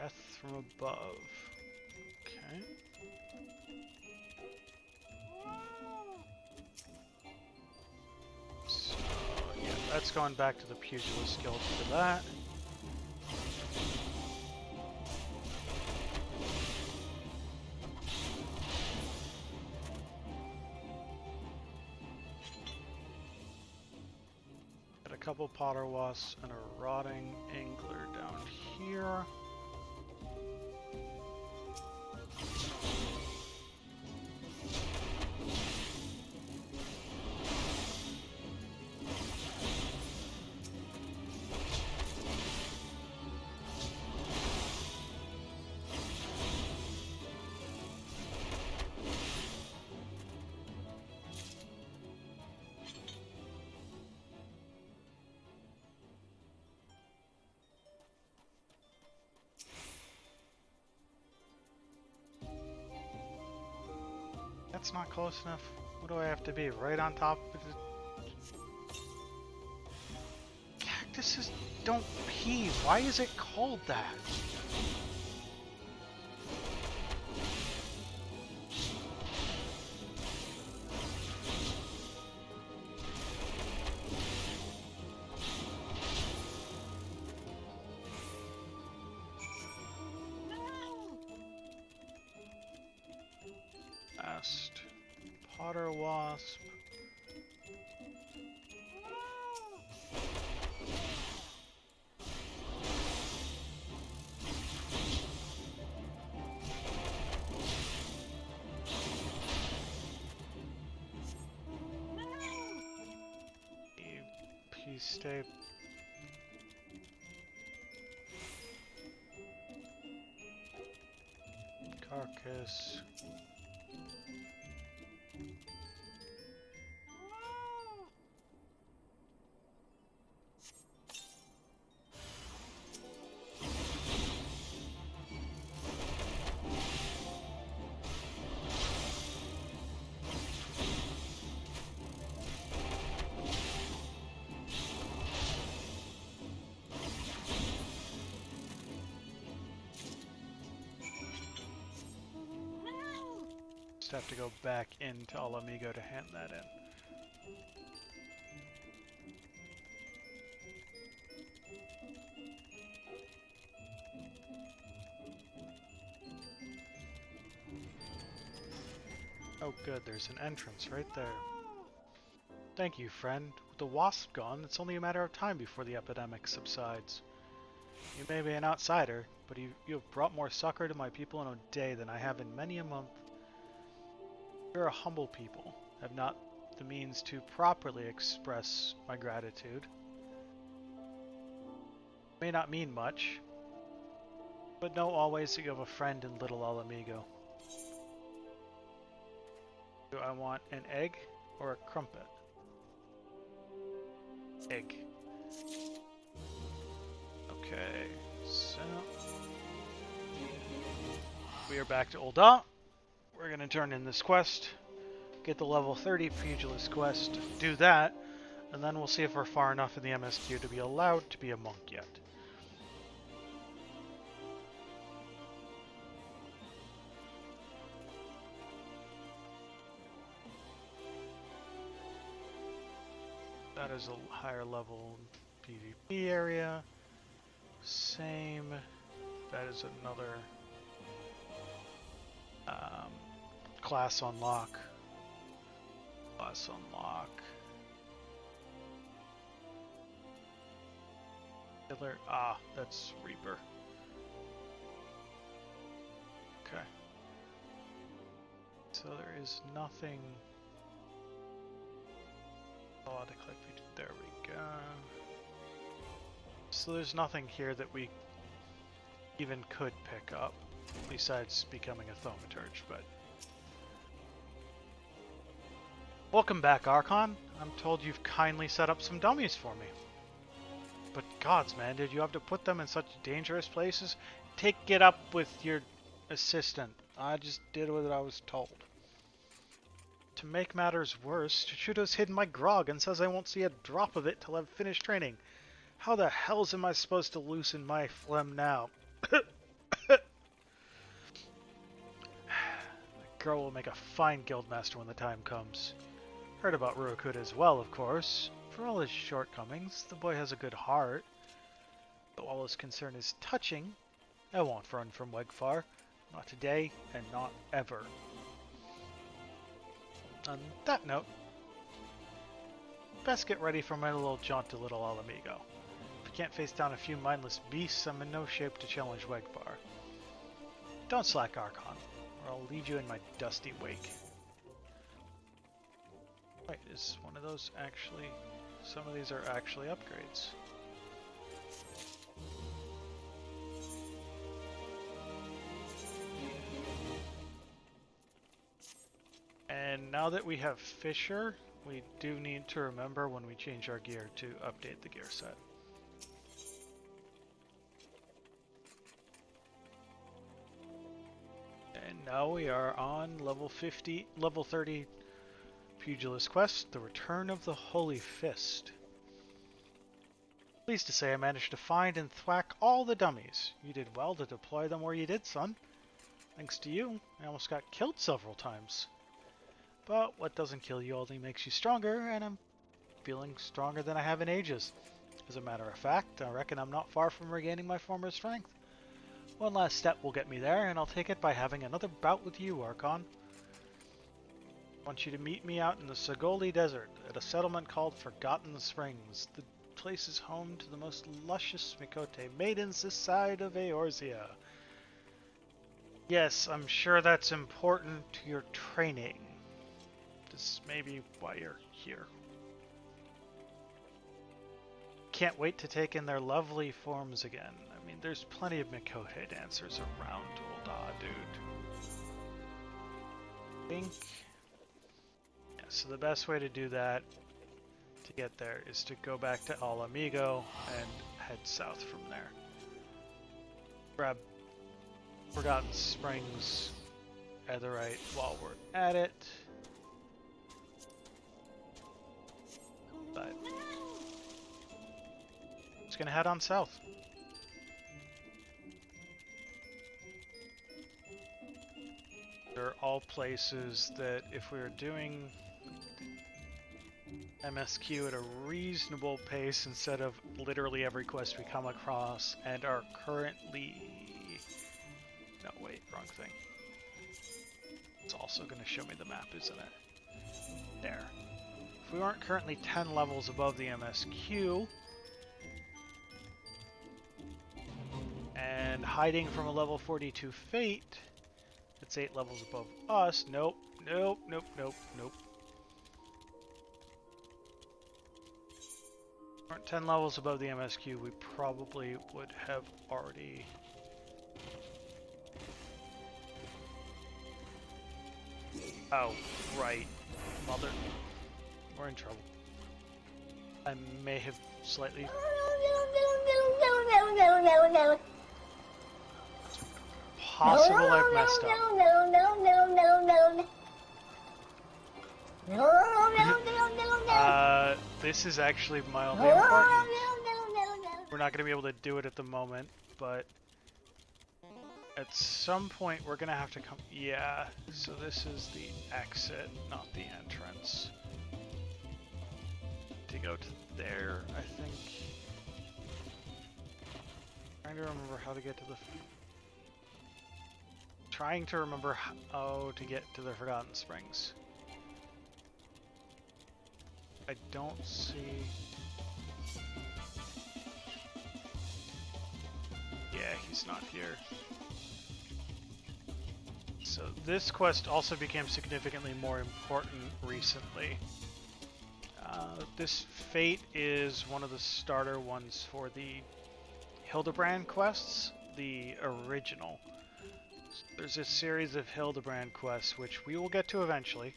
Death from above. Okay. So, yeah, that's going back to the Pugilist Guild for that. Got a couple Potter Wasps and a Rotting Angler down here. That's not close enough. What do I have to be? Right on top of it? Cactuses don't pee. Why is it called that? Potter Wasp. Peace tape. Carcass. Have to go back into Alamigo to hand that in. Oh good, there's an entrance right there. Thank you, friend. With the wasp gone, it's only a matter of time before the epidemic subsides. You may be an outsider, but you have brought more succor to my people in a day than I have in many a month. You're a humble people, have not the means to properly express my gratitude. It may not mean much, but know always that you have a friend in Little Alamigo. Do I want an egg or a crumpet? Egg. Okay, so we are back to Ul'dah. We're going to turn in this quest, get the level 30 Pugilist quest, do that, and then we'll see if we're far enough in the MSQ to be allowed to be a monk yet. That is a higher level PvP area. Same. That is another class unlock. Class unlock. Killer. Ah, that's Reaper. Okay. So there is nothing. There we go. So there's nothing here that we even could pick up besides becoming a thaumaturge, but welcome back, Archon. I'm told you've kindly set up some dummies for me. But gods, man, did you have to put them in such dangerous places? Take it up with your assistant. I just did what I was told. To make matters worse, Chuchuto's hidden my grog and says I won't see a drop of it till I've finished training. How the hells am I supposed to loosen my phlegm now? girl will make a fine guildmaster when the time comes. Heard about Ruakuda as well, of course. For all his shortcomings, the boy has a good heart. Though all his concern is touching, I won't run from Wegfar. Not today, and not ever. On that note, best get ready for my little jaunt to Little Alamigo. If I can't face down a few mindless beasts, I'm in no shape to challenge Wegfar. Don't slack, Archon, or I'll leave you in my dusty wake. Wait, is one of those actually... Some of these are actually upgrades. And now that we have Fisher, we do need to remember when we change our gear to update the gear set. And now we are on level 30 Pugilist Quest, The Return of the Holy Fist. Pleased to say I managed to find and thwack all the dummies. You did well to deploy them where you did, son. Thanks to you, I almost got killed several times. But what doesn't kill you only makes you stronger, and I'm feeling stronger than I have in ages. As a matter of fact, I reckon I'm not far from regaining my former strength. One last step will get me there, and I'll take it by having another bout with you, Archon. I want you to meet me out in the Sagoli Desert, at a settlement called Forgotten Springs. The place is home to the most luscious Miqo'te maidens this side of Eorzea. Yes, I'm sure that's important to your training. This may be why you're here. Can't wait to take in their lovely forms again. I mean, there's plenty of Miqo'te dancers around, dude. Think. Yeah, so the best way to do that, to get there, is to go back to Alamigo and head south from there. Grab Forgotten Springs Etherite while we're at it. But just gonna head on south. They're all places that if we were doing MSQ at a reasonable pace instead of literally every quest we come across and are currently... No, wait, wrong thing. It's also gonna show me the map, isn't it? There. If we weren't currently 10 levels above the MSQ, and hiding from a level 42 Fate, it's 8 levels above us. Nope, nope, nope, nope, nope. If we weren't 10 levels above the MSQ, we probably would have already... Oh, right. Mother... We're in trouble. I may have slightly... Possible I've messed up. This is actually mildly important. We're not going to be able to do it at the moment, but at some point we're going to have to come... Yeah, so this is the exit, not the entrance. To go to there, I think. Trying to remember how to get to the... Trying to remember how to get to the Forgotten Springs. I don't see... Yeah, he's not here. So this quest also became significantly more important recently. This Fate is one of the starter ones for the Hildebrand quests, the original. There's a series of Hildebrand quests which we will get to eventually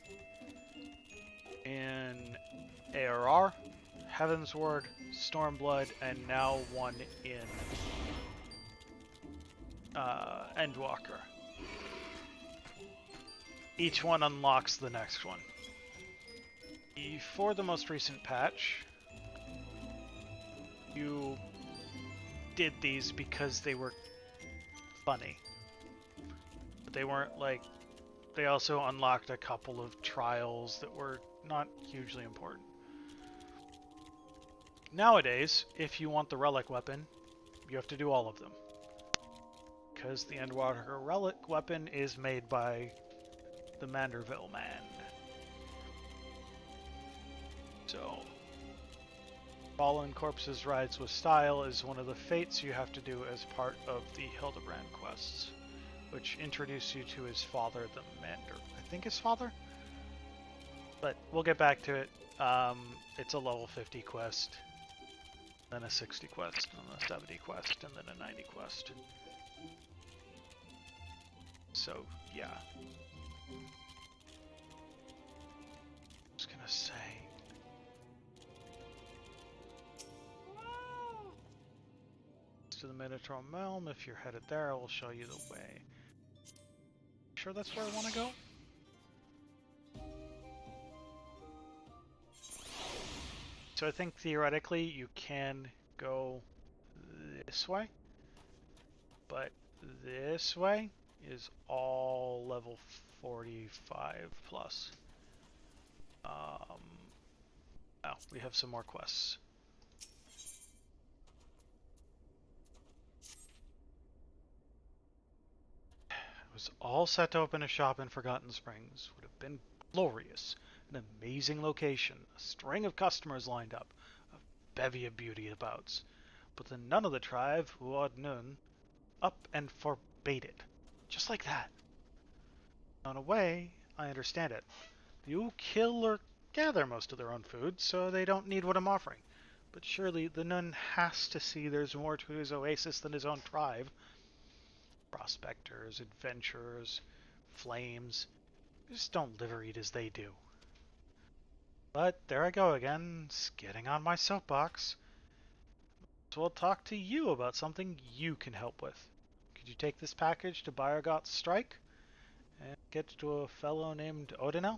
in ARR, Heavensward, Stormblood, and now one in Endwalker. Each one unlocks the next one. For the most recent patch, you did these because they were funny. But they weren't like they also unlocked a couple of trials that were not hugely important. Nowadays, if you want the relic weapon, you have to do all of them. Because the Endwater relic weapon is made by the Manderville man. So, Fallen Corpses Rides with Style is one of the fates you have to do as part of the Hildebrand quests, which introduce you to his father, the Mander. I think his father? But we'll get back to it. It's a level 50 quest, then a 60 quest, and a 70 quest, and then a 90 quest. So, yeah. I was gonna say... to the Minotaur Realm. If you're headed there, I will show you the way. Sure that's where I want to go? So I think theoretically you can go this way, but this way is all level 45 plus. Oh, we have some more quests. Was all set to open a shop in Forgotten Springs. Would have been glorious. An amazing location. A string of customers lined up. A bevy of beauty abouts. But then none of the tribe, Uodnun, up and forbade it. Just like that. In a way, I understand it. You kill or gather most of their own food, so they don't need what I'm offering. But surely the Nun has to see there's more to his oasis than his own tribe. Prospectors, adventurers, flames. Just don't live or eat as they do. But there I go again, getting on my soapbox. So I'll talk to you about something you can help with. Could you take this package to Bayergot's strike? And get to a fellow named Odinel?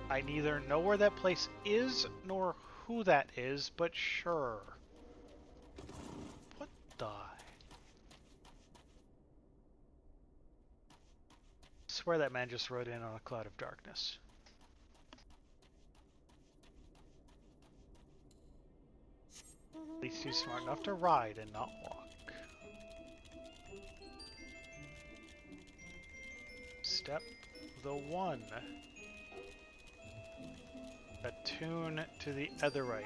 I neither know where that place is, nor who that is, but sure. What the... I swear that man just rode in on a cloud of darkness. At least he's smart enough to ride and not walk. Step the 1. Attune to the Etherite.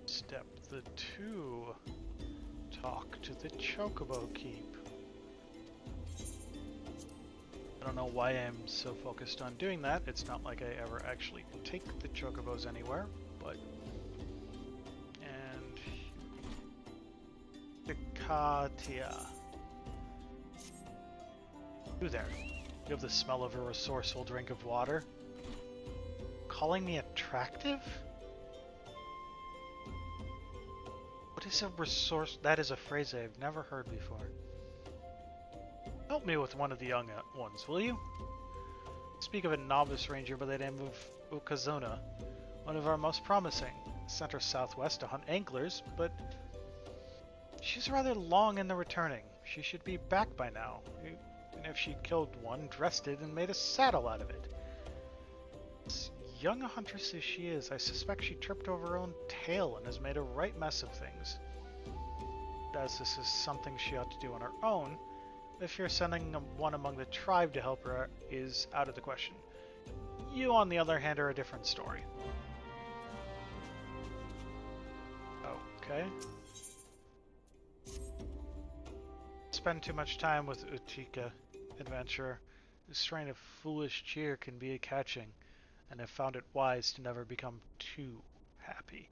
Step the 2. Talk to the Chocobo Keep. I don't know why I'm so focused on doing that. It's not like I ever actually take the Chocobos anywhere, but... And... Miqo'te. You there. You have the smell of a resourceful drink of water. Calling me attractive? What is a resource? That is a phrase I've never heard before. Help me with one of the young ones, will you? Speak of a novice ranger by the name of Ukazuna, one of our most promising. Sent her southwest to hunt anglers, but she's rather long in the returning. She should be back by now. Even if she'd killed one, dressed it, and made a saddle out of it. As young a huntress as she is, I suspect she tripped over her own tail and has made a right mess of things. As this is something she ought to do on her own, if you're sending one among the tribe to help her is out of the question. You, on the other hand, are a different story. Okay. Spend too much time with Utika, adventurer. This strain of foolish cheer can be catching, and have found it wise to never become too happy.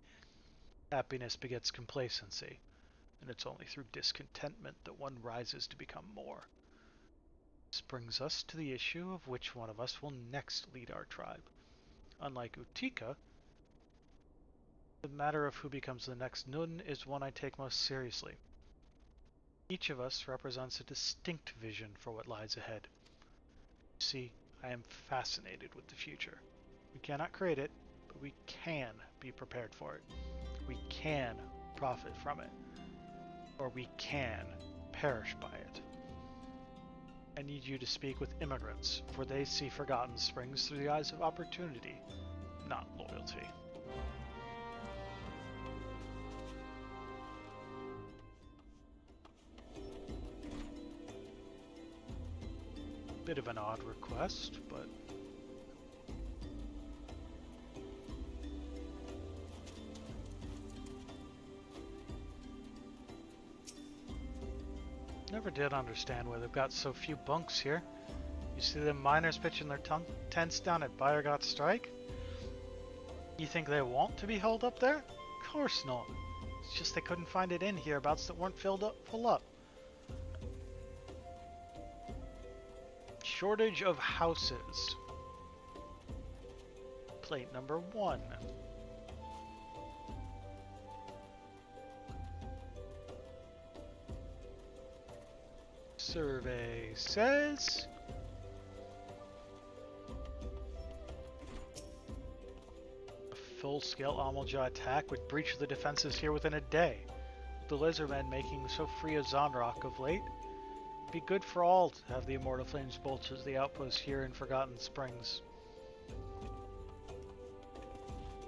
Happiness begets complacency, and it's only through discontentment that one rises to become more. This brings us to the issue of which one of us will next lead our tribe. Unlike Utika, the matter of who becomes the next Nun is one I take most seriously. Each of us represents a distinct vision for what lies ahead. See, I am fascinated with the future. We cannot create it, but we can be prepared for it. We can profit from it. Or we can perish by it. I need you to speak with immigrants, for they see Forgotten Springs through the eyes of opportunity, not loyalty. Bit of an odd request, but never did understand why they've got so few bunks here. You see them miners pitching their tents down at Bayergot Strike? You think they want to be held up there? Of course not. It's just they couldn't find it in hereabouts that weren't full up. Shortage of houses. Plate number 1. Survey says a full-scale Amalja attack would breach the defenses here within a day. With the lizardmen making so free of Zonrock of late, it'd be good for all to have the Immortal Flames bolts as the outpost here in Forgotten Springs.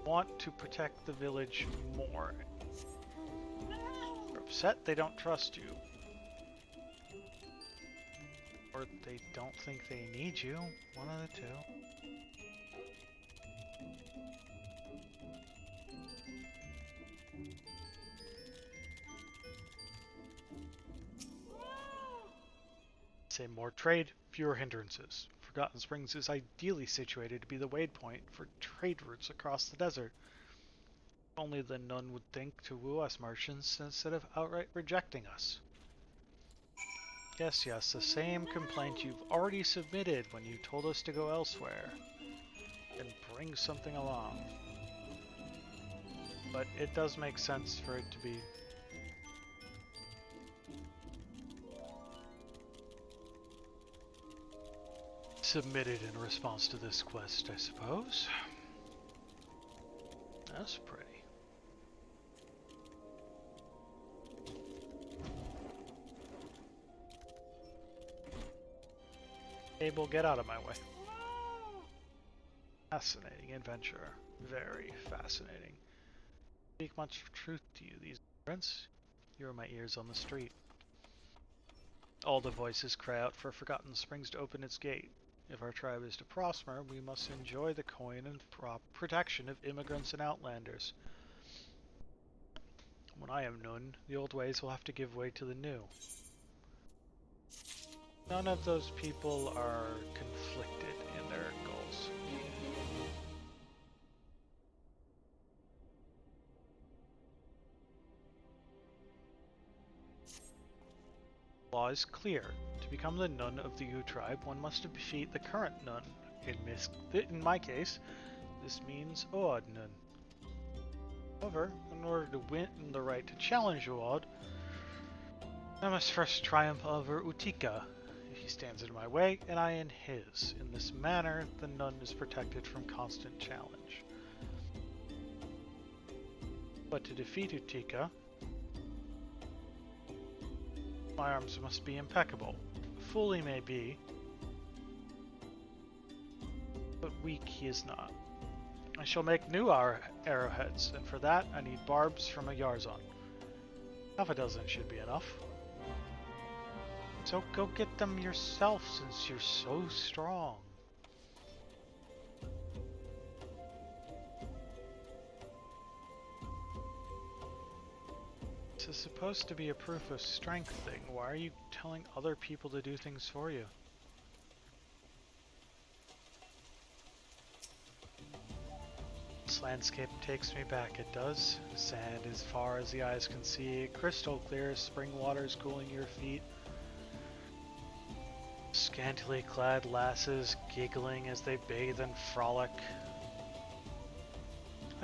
Want to protect the village more. You're upset they don't trust you. Or they don't think they need you. One of the two. Say more trade, fewer hindrances. Forgotten Springs is ideally situated to be the wade point for trade routes across the desert. Only the Nun would think to woo us merchants instead of outright rejecting us. Yes, the same complaint you've already submitted when you told us to go elsewhere. And bring something along. But it does make sense for it to be submitted in response to this quest, I suppose. That's pretty. Abel, get out of my way. Fascinating adventure. Very fascinating. Speak much truth to you, these immigrants. You are my ears on the street. All the voices cry out for Forgotten Springs to open its gate. If our tribe is to prosper, we must enjoy the coin and protection of immigrants and outlanders. When I am Nun, the old ways will have to give way to the new. None of those people are conflicted in their goals. The law is clear. To become the Nun of the U tribe, one must defeat the current Nun. In my case, this means Oad Nun. However, in order to win the right to challenge Oad, I must first triumph over Utika. He stands in my way, and I in his. In this manner, the Nun is protected from constant challenge. But to defeat Utika, my arms must be impeccable. Full he may be, but weak he is not. I shall make new arrowheads, and for that I need barbs from a Yarzon. Half a dozen should be enough. So go get them yourself, since you're so strong. This is supposed to be a proof of strength thing. Why are you telling other people to do things for you? This landscape takes me back, it does. Sand as far as the eyes can see, crystal clear, spring waters cooling your feet. Scantily clad lasses giggling as they bathe and frolic.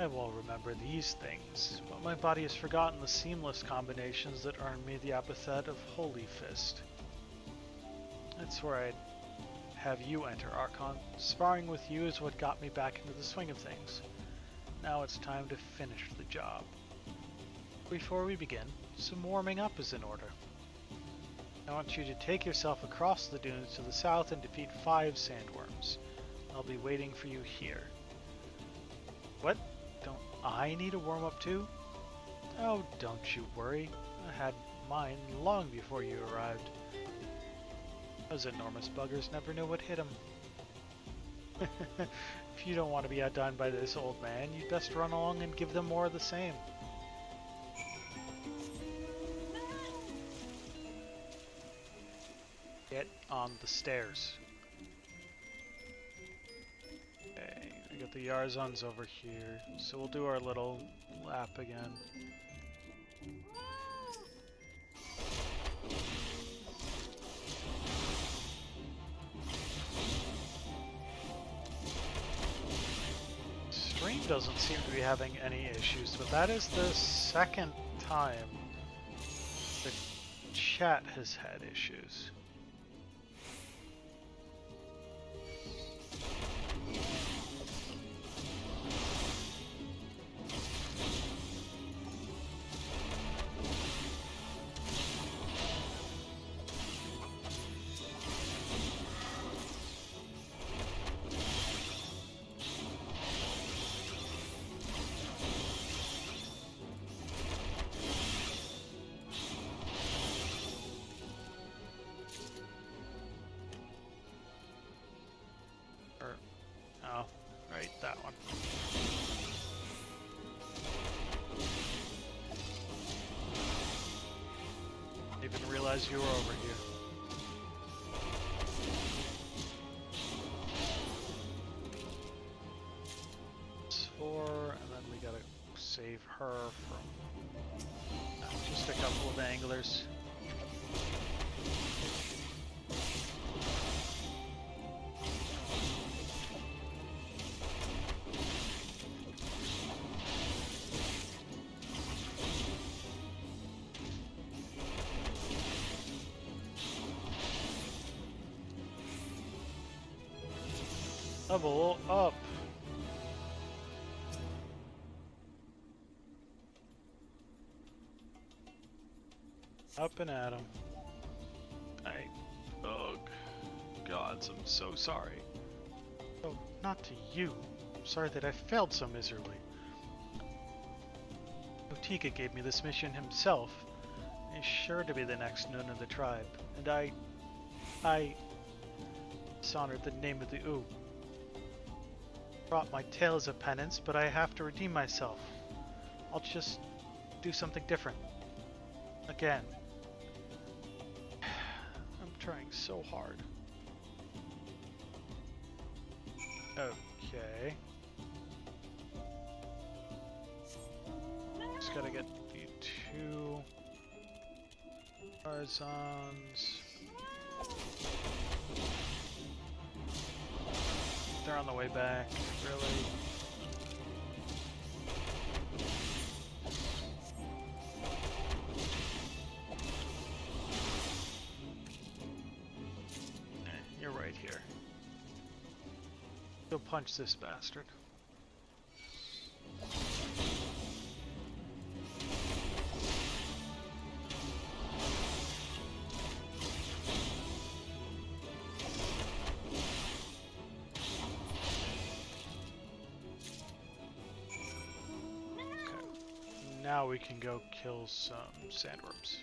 I will remember these things, but my body has forgotten the seamless combinations that earned me the epithet of Holy Fist. That's where I'd have you enter, Archon. Sparring with you is what got me back into the swing of things. Now it's time to finish the job. Before we begin, some warming up is in order. I want you to take yourself across the dunes to the south and defeat 5 sandworms. I'll be waiting for you here. What? Don't I need a warm-up too? Oh, don't you worry. I had mine long before you arrived. Those enormous buggers never knew what hit them. If you don't want to be outdone by this old man, you'd best run along and give them more of the same. Get on the stairs. Okay, we got the Yarzons over here, so we'll do our little lap again. Stream doesn't seem to be having any issues, but that is the second time the chat has had issues. Oh, right, that one. Didn't even realize you were over here. It's 4, and then we gotta save her from just a couple of anglers. Level up. Up and at him. Oh, gods, I'm so sorry. Oh, not to you. I'm sorry that I failed so miserably. Miqo'te gave me this mission himself. He's sure to be the next Nun of the tribe, and I dishonored the name of the Ooh. Brought my tail as a penance, but I have to redeem myself. I'll just do something different. Again. I'm trying so hard. Okay. Just gotta get the 2 Tarzans. They're on the way back, really. You're right here. Go punch this bastard. Now we can go kill some sandworms.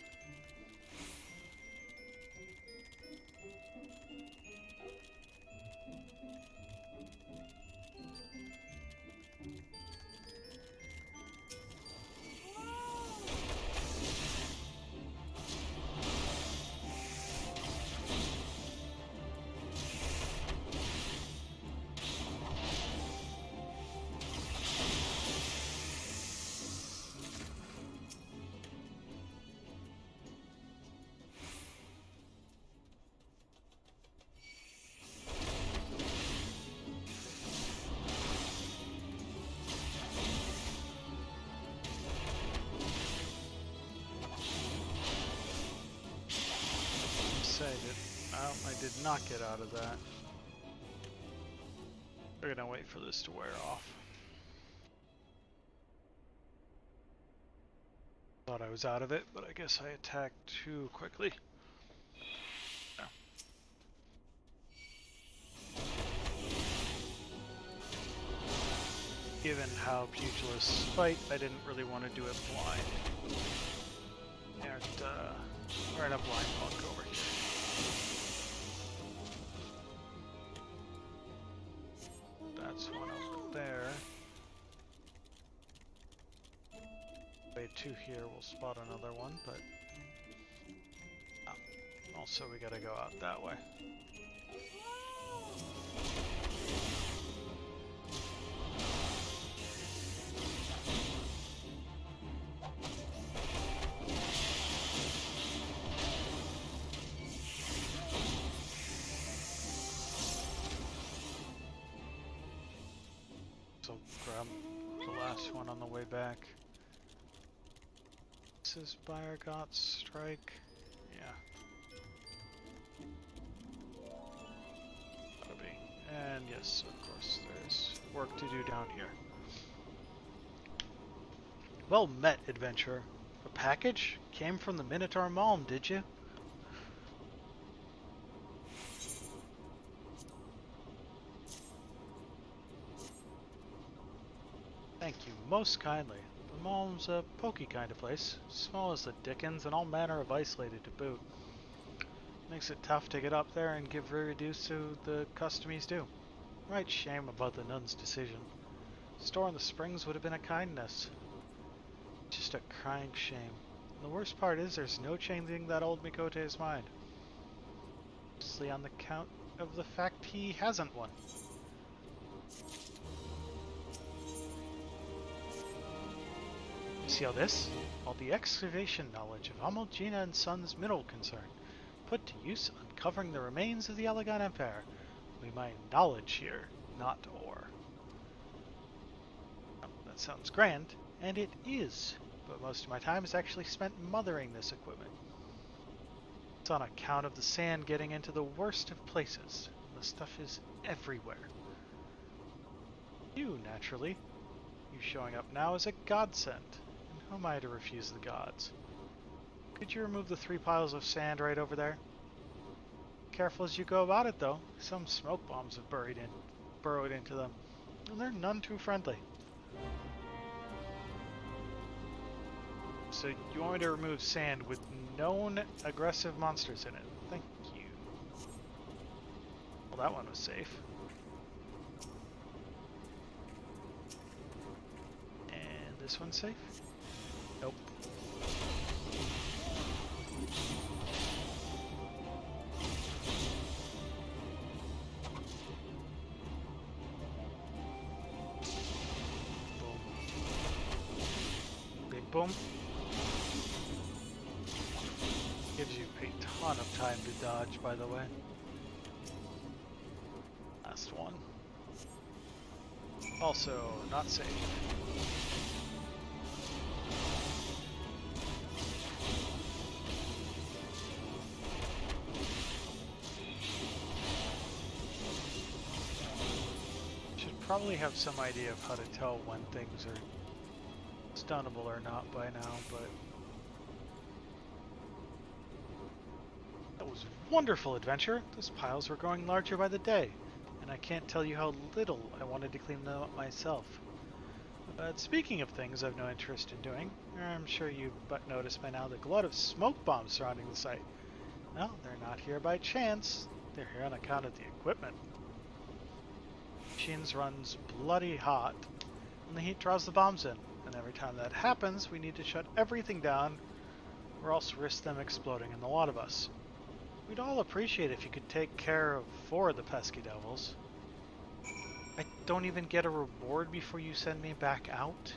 say I did. Oh, I did not get out of that. We're gonna wait for this to wear off. Thought I was out of it, but I guess I attacked too quickly. No. Given how pugilists fight, I didn't really want to do it blind. And we're in a blind monk over here. That's one over there. Wait, two here, we'll spot another one, but also we gotta go out that way. So grab the last one on the way back. This is Bayergot's strike. Yeah. Gotta be. And yes, of course, there's work to do down here. Well met, adventurer. A package? Came from the Minotaur Malm, did you? Thank you most kindly. The Malm's a pokey kind of place, small as the dickens and all manner of isolated to boot. Makes it tough to get up there and give dues to the customies due. Right shame about the nun's decision. Storing the springs would have been a kindness. Just a crying shame. And the worst part is there's no changing that old Miqo'te's mind. Mostly on the count of the fact he hasn't one. See all this? All the excavation knowledge of Amalgina and Sons mineral concern, put to use uncovering the remains of the Allegan Empire. We mine knowledge here, not ore. That sounds grand, and it is, but most of my time is actually spent mothering this equipment. It's on account of the sand getting into the worst of places. The stuff is everywhere. You, naturally. You showing up now is a godsend. Who am I to refuse the gods? Could you remove the 3 piles of sand right over there? Careful as you go about it, though. Some smoke bombs have burrowed into them, and they're none too friendly. So you want me to remove sand with known aggressive monsters in it? Thank you. Well, that one was safe. And this one's safe? Nope. Boom. Big boom. Gives you a ton of time to dodge, by the way. Last one. Also, not safe. Probably have some idea of how to tell when things are stunnable or not by now, but that was wonderful, adventure. Those piles were growing larger by the day, and I can't tell you how little I wanted to clean them up myself. But speaking of things I've no interest in doing, I'm sure you've but noticed by now the glut of smoke bombs surrounding the site. Well, they're not here by chance. They're here on account of the equipment. Machines runs bloody hot, and the heat draws the bombs in, and every time that happens, we need to shut everything down, or else risk them exploding in the lot of us. We'd all appreciate if you could take care of 4 of the pesky devils. I don't even get a reward before you send me back out?